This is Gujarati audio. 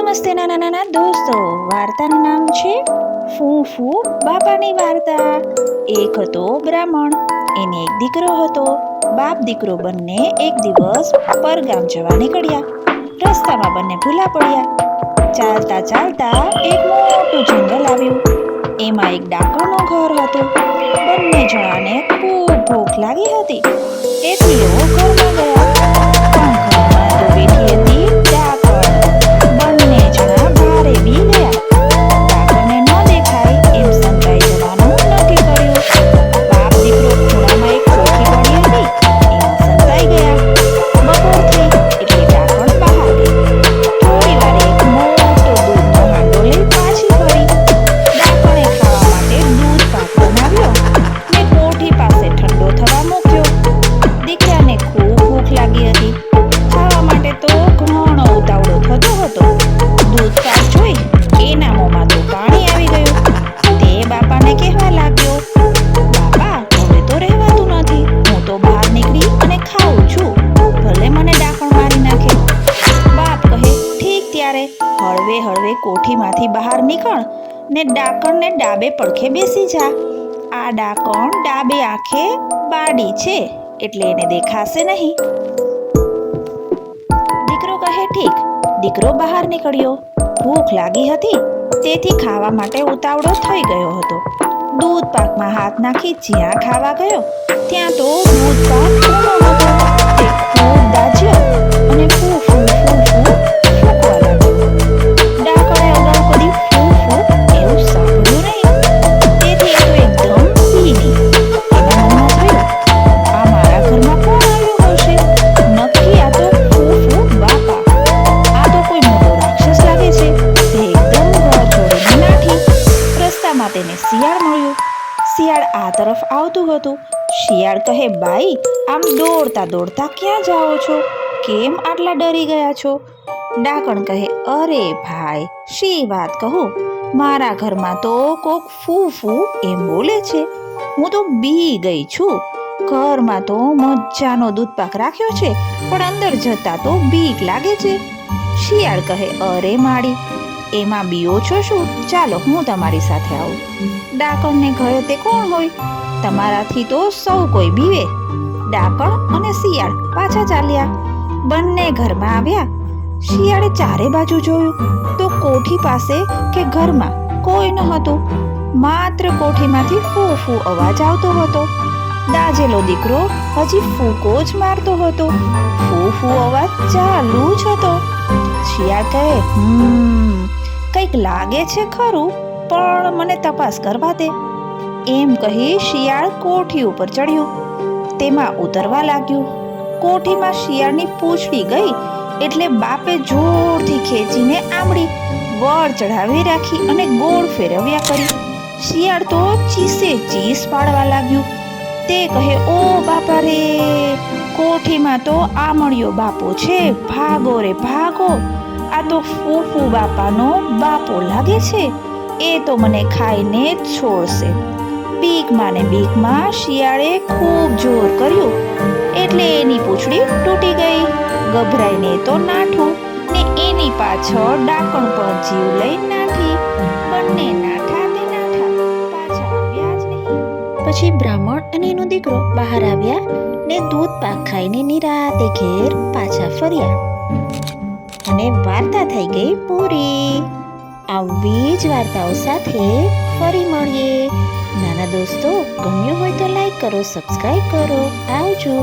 નમસ્તે નાના નાના દોસ્તો, વાર્તાનું નામ છે ફૂફૂ બાપાની વાર્તા। એક હતો બ્રાહ્મણ, એને એક દીકરો હતો। બાપ દીકરો બંને એક દિવસ પરગામ જવા નીકળ્યા। રસ્તામાં બંને ભૂલા પડ્યા। ચાલતા ચાલતા એક મોટું જંગલ આવ્યું। એમાં એક ડાકણનું ઘર હતું। બંને જણાને ખૂબ ભૂખ લાગી હતી, તેથી તેઓ ઘરમાં ગયા। પણ ઘરમાં તો બેઠી હતી ડાકણ। બંને જણા ભારે બી ગયા। ડાકણને ન દેખાય એમ સંતાઈ જવાનું નક્કી કર્યું। બાપ દીકરો ખૂણામાં એક કોઠી પડી હતી, એમાં સંતાઈ ગયા। બપોર થઈ એટલે ડાકણ બહાર ગઈ। થોડી વાર એક મોટો દૂધનો હાંડો લઈ પાછી ફરી। ડાકણે ખાવા માટે દૂધ પાક બનાવ્યો ને કોઠી પાસે ઠંડો થવા મૂક્યો। દીકરાને ખૂબ ભૂખ લાગી હતી, ખાવા માટે તો ઘણો ઉતાવળો થતો હતો। દૂધ પાક જોઈ એના મોંમાં તો પાણી આવી ગયું। તે બાપાને કહેવા લાગ્યો, બાપા હવે તો રહેવાતું નથી, હું તો બહાર નીકળી અને ખાઉં છું, ભલે મને ડાકણ મારી નાખે। બાપ કહે, ઠીક ત્યારે હળવે હળવે કોઠીમાંથી બહાર નીકળ ને ડાકણને ડાબે પડખે બેસી જા। આ ડાકણ ડાબે આંખે બાડી છે એટલે એને દેખાશે નહીં। દીકરો કહે ઠીક। દીકરો બહાર નીકળ્યો। ભૂખ લાગી હતી, તેથી ખાવા માટે ઉતાવળો થઈ ગયો હતો। દૂધ પાકમાં હાથ નાખી જ્યાં ખાવા ગયો ત્યાં તો દૂધ પાક કૂણો હતો। તે ખૂબ દાઝ્યો અને ફૂ ફૂ ફૂ ફૂ ફૂંકવા લાગ્યો। ડાકણે અગાઉ કદી ફૂ ફૂ એવું સાંભળ્યું નહીં, તેથી એ તો એકદમ ભીની। એના મનમાં થયું, આ મારા ઘરમાં કોણ આવ્યું હશે? નક્કી આ તો ફૂ ફૂ બાપા। આ તો કોઈ મોટો રાક્ષસ લાગે છે। તે એકદમ ઘર છોડીને નાઠી। રસ્તામાં તેને શિયાળ મળ્યું। શિયાળ આ તરફ આવતું હતું। શિયાળ કહે, બાઈ આમ દોડતા દોડતા ક્યાં જાઓ છો? કેમ આટલા ડરી ગયા છો? ડાકણ કહે, અરે ભાઈ શી વાત કહું, મારા ઘરમાં તો કોક ફૂ ફૂ એમ બોલે છે, હું તો બી ગઈ છું। ઘરમાં તો મજાનો દૂધપાક રાખ્યો છે, પણ અંદર જતા તો બીક લાગે છે। શિયાળ કહે, અરે માડી એમાં બીઓ છો શું? ચાલો હું તમારી સાથે આવું। ડાકણને ઘરે તે કોણ હોય? તમારાથી તો સૌ કોઈ બીવે। ડાકણ અને શિયાળ પાછા ચાલ્યા। બંને ઘરમાં આવ્યા। શિયાળે ચારે બાજુ જોયું તો કોઠી પાસે કે ઘરમાં કોઈ ન હતું, માત્ર કોઠીમાંથી ફૂ ફૂ અવાજ આવતો હતો। દાઝેલો દીકરો હજી ફૂંકો જ મારતો હતો। ફૂ ફૂ અવાજ ચાલુ જ હતો। શિયાળ કહે, કંઈક લાગે છે ખરું, પણ મને તપાસ કરવા દે। એમ કહી શિયાળ કોઠી ઉપર ચડ્યું, તેમાં ઉતરવા લાગ્યું। કોઠીમાં શિયાળની પૂંછડી ગઈ એટલે બાપે જોરથી ખેંચીને આંબળી વળ ચઢાવી રાખી અને ગોળ ફેરવ્યા કરી। શિયાળ તો ચીસે ચીસ પાડવા લાગ્યું। તે કહે, ઓ બાપા રે, કોઠીમાં તો આમળિયો બાપો છે, ભાગો રે ભાગો, આ તો ફૂફૂ બાપાનો બાપો લાગે છે, એ તો મને ખાઈને જ છોડશે। બીકમાં ને બીકમાં શિયાળે ખૂબ જોર કર્યું એટલે એની પૂંછડી તૂટી ગઈ। ગભરાઈને તો નાઠું ને એની પાછળ ડાકણ પણ જીવ લઈ નાઠી। બંને નાઠા તે નાઠા, પાછા આવ્યા જ નહીં। પછી બ્રાહ્મણ અને એનો દીકરો બહાર આવ્યા ને દૂધ પાક ખાઈને નિરાતે ઘેર પાછા ફર્યા અને વાર્તા થઈ ગઈ પૂરી। આવી જ વાર્તાઓ સાથે ફરી મળીએ। નાના દોસ્તો, ગમ્યું હોય તો લાઈક કરો, સબસ્ક્રાઈબ કરો। આવજો।